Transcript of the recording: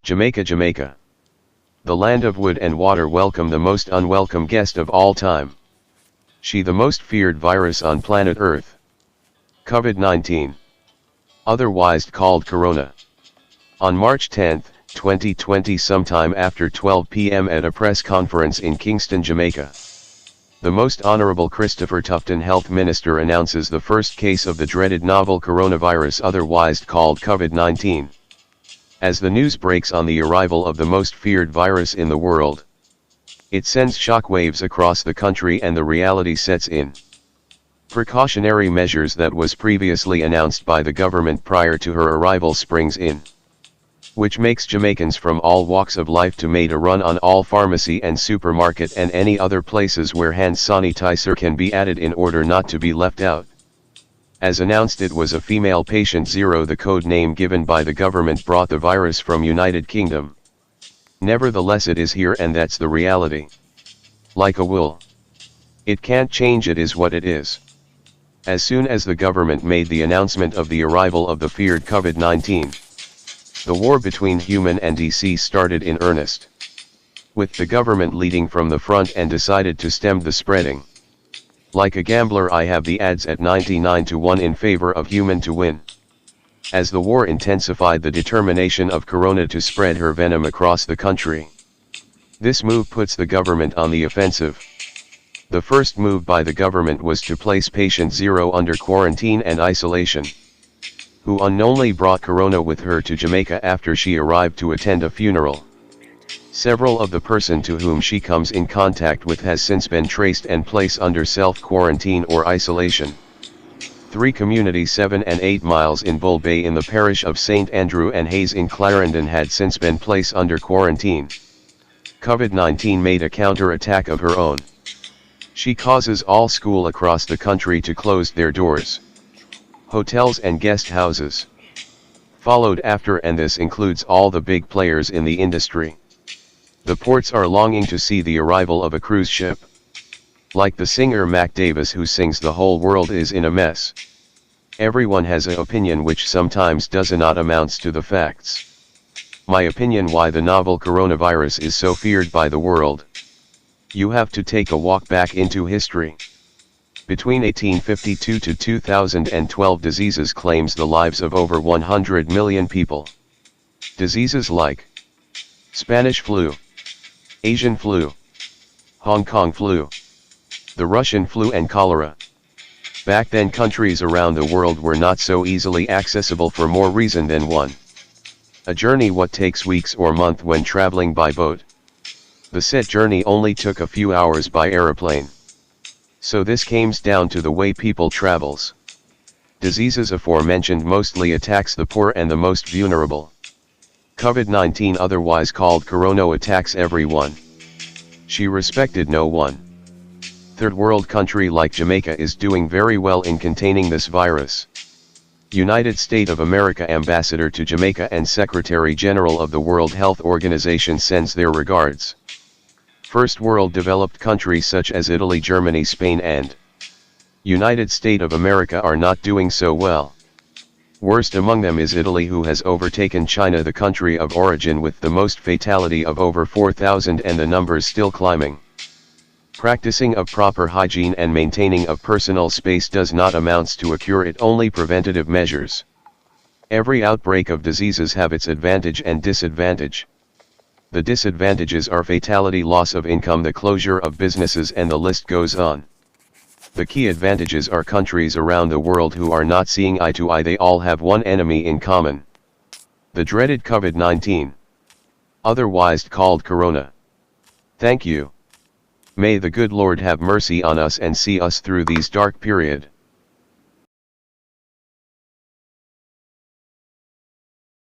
Jamaica, Jamaica. The land of wood and water welcome the most unwelcome guest of all time. She the most feared virus on planet Earth. COVID-19. Otherwise called Corona. On March 10, 2020, sometime after 12 p.m. at a press conference in Kingston, Jamaica, the Most Honorable Christopher Tufton, Health Minister, announces the first case of the dreaded novel coronavirus, otherwise called COVID-19. As the news breaks on the arrival of the most feared virus in the world, it sends shockwaves across the country and the reality sets in. Precautionary measures that was previously announced by the government prior to her arrival springs in, which makes Jamaicans from all walks of life to make a run on all pharmacy and supermarket and any other places where hand sanitizer can be added in order not to be left out. As announced, it was a female patient zero, the code name given by the government, brought the virus from United Kingdom. Nevertheless, it is here and that's the reality. Like a will. It can't change, it is what it is. As soon as the government made the announcement of the arrival of the feared COVID-19, the war between human and DC started in earnest, with the government leading from the front and decided to stem the spreading. Like a gambler, I have the odds at 99-1 in favor of human to win. As the war intensified the determination of Corona to spread her venom across the country, this move puts the government on the offensive. The first move by the government was to place patient zero under quarantine and isolation, who unknowingly brought Corona with her to Jamaica after she arrived to attend a funeral. Several of the person to whom she comes in contact with has since been traced and placed under self-quarantine or isolation. 3 communities 7 and 8 miles in Bull Bay in the parish of St. Andrew and Hayes in Clarendon had since been placed under quarantine. COVID-19 made a counter-attack of her own. She causes all schools across the country to close their doors. Hotels and guest houses followed after, and this includes all the big players in the industry. The ports are longing to see the arrival of a cruise ship. Like the singer Mac Davis, who sings "The whole world is in a mess." Everyone has an opinion which sometimes does not amounts to the facts. My opinion why the novel coronavirus is so feared by the world. You have to take a walk back into history. Between 1852 to 2012, diseases claims the lives of over 100 million people. Diseases like Spanish flu, Asian flu, Hong Kong flu, the Russian flu and cholera. Back then, countries around the world were not so easily accessible for more reason than one. A journey what takes weeks or month when traveling by boat. The said journey only took a few hours by aeroplane. So this comes down to the way people travels. Diseases aforementioned mostly attacks the poor and the most vulnerable. COVID-19, otherwise called Corona, attacks everyone. She respected no one. Third world country like Jamaica is doing very well in containing this virus. United States of America Ambassador to Jamaica and Secretary General of the World Health Organization sends their regards. First world developed countries such as Italy, Germany, Spain and United States of America are not doing so well. Worst among them is Italy, who has overtaken China, the country of origin, with the most fatality of over 4,000 and the numbers still climbing. Practicing of proper hygiene and maintaining of personal space does not amounts to a cure, it only preventative measures. Every outbreak of diseases have its advantage and disadvantage. The disadvantages are fatality, loss of income, the closure of businesses, and the list goes on. The key advantages are countries around the world who are not seeing eye to eye, they all have one enemy in common. The dreaded COVID-19. Otherwise called Corona. Thank you. May the good Lord have mercy on us and see us through these dark period.